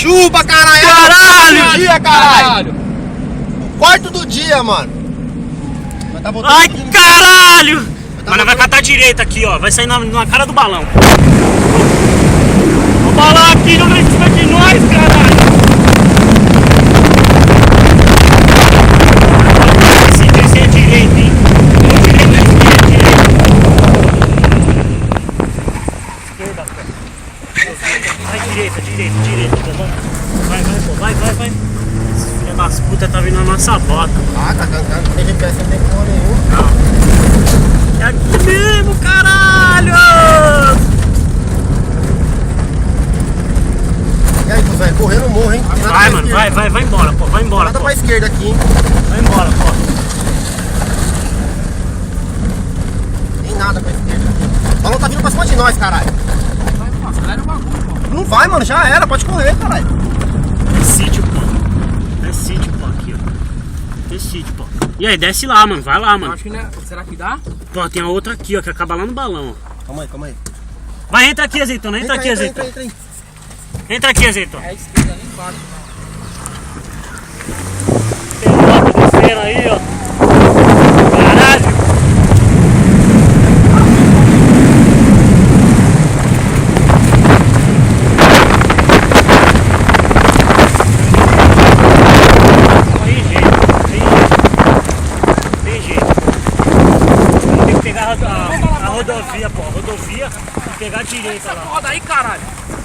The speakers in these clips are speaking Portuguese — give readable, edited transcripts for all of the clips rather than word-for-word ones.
chupa, caralho! Caralho! Dia, caralho! O quarto do dia, mano! Tá ai, caralho! Mano, vai catar direita aqui, ó. Vai sair na cara do balão. O balão aqui não vem em cima de nós, caralho! Esse é direita, hein? Esquerda, pô. Vai, direita. Vai. Esse filho das putas tá vindo na nossa bota. Ah, tá cantando, tem GPS, não tem porra nenhuma. Não. É aqui mesmo, caralho! E aí, tu vai correr no morro, hein? Vai, mano, vai embora, pô, vai embora. Nada pra esquerda aqui, hein? Vai embora, pô. Tem nada pra esquerda. O balão tá vindo pra cima de nós, caralho. Não vai, mano, já era, pode correr, caralho. É sítio, pô, aqui, ó. É sítio, pô. E aí, desce lá, mano, vai lá, mano. Acho que, né? Será que dá? Pô, tem a outra aqui, ó, que acaba lá no balão, ó. Calma aí. Vai, entra aqui, azeitona, entra aqui, azeitona. Entra aqui, azeitona. É a esquerda ali embaixo. Tem moto descendo aí, ó. Caralho. Tem jeito. Tem que pegar a rodovia, pô. A rodovia e pegar a direita lá. Roda aí, caralho.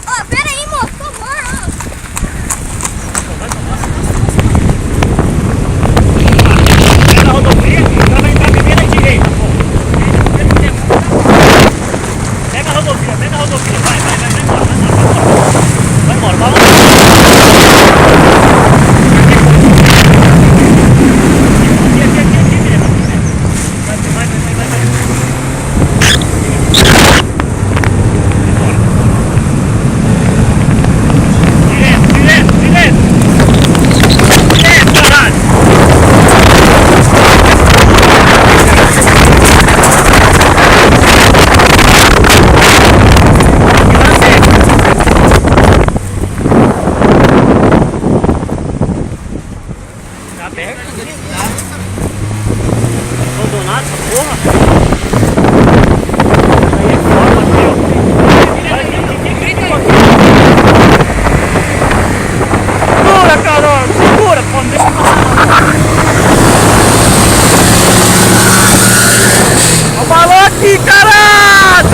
Ó, pera aí, moço, por favor, ó. Pega a rodovia e ela vai entrar primeiro à direita, pô. Pega a rodovia, vai embora. Vai embora. Aqui mesmo. Vai. Direto, caralho. Tá aberto. Abandonado essa porra? Aí é foda, segura, Carol! Segura, pô, não deixa eu passar. Ó o balão aqui, caralho!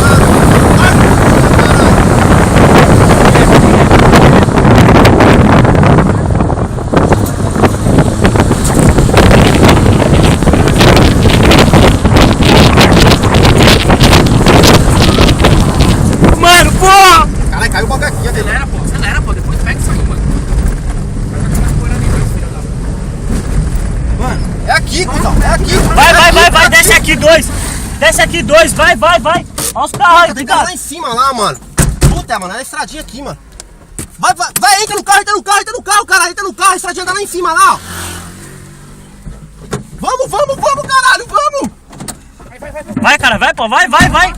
Mano, porra! Caralho, caiu o bagulho aqui, Acelera, pô. Depois pega isso aí, mano. mano. É aqui, cuzão, é aqui. Vai, desce aqui dois, vai. Olha os carros aí, Tem carro lá em cima lá, mano. Puta, mano, é a estradinha aqui, mano. Vai, entra no carro, cara, entra no carro, a estradinha tá lá em cima lá, ó. Vamos, caralho, vamos. Vai, cara, vai, pô, vai. Caralho,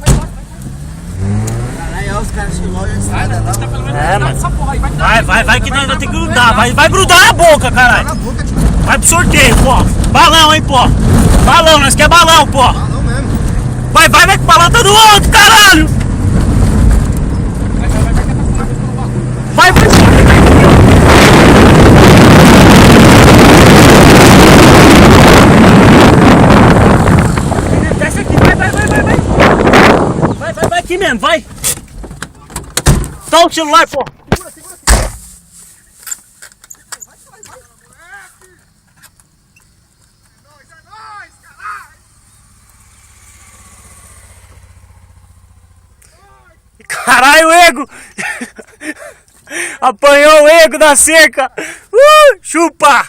os caras chegou e a estrada lá. É, mano. Essa porra aí Vai que nós vamos ter que grudar. Vai grudar na boca, caralho. Na boca, tipo, Vai pro sorteio, pô. Balão, hein, pô. Balão, nós quer balão, pô. balão mesmo. Vai que o balão tá no outro, caralho. Vai. Desce aqui, vai aqui mesmo, vai. Dá o celular, pô. Caralho, o ego! Apanhou o ego da cerca! Chupa!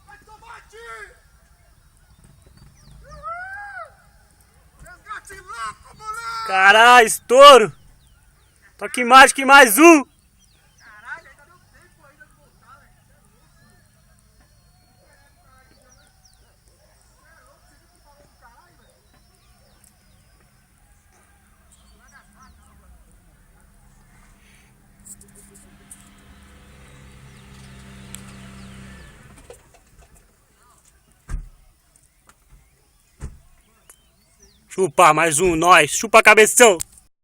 Vai tomar tiro! Resgate louco, moleque! Caralho, estouro! Tô aqui mais um! Caralho, ainda deu tempo ainda de voltar, velho. Chupa, mais um, nós. Chupa, cabeção.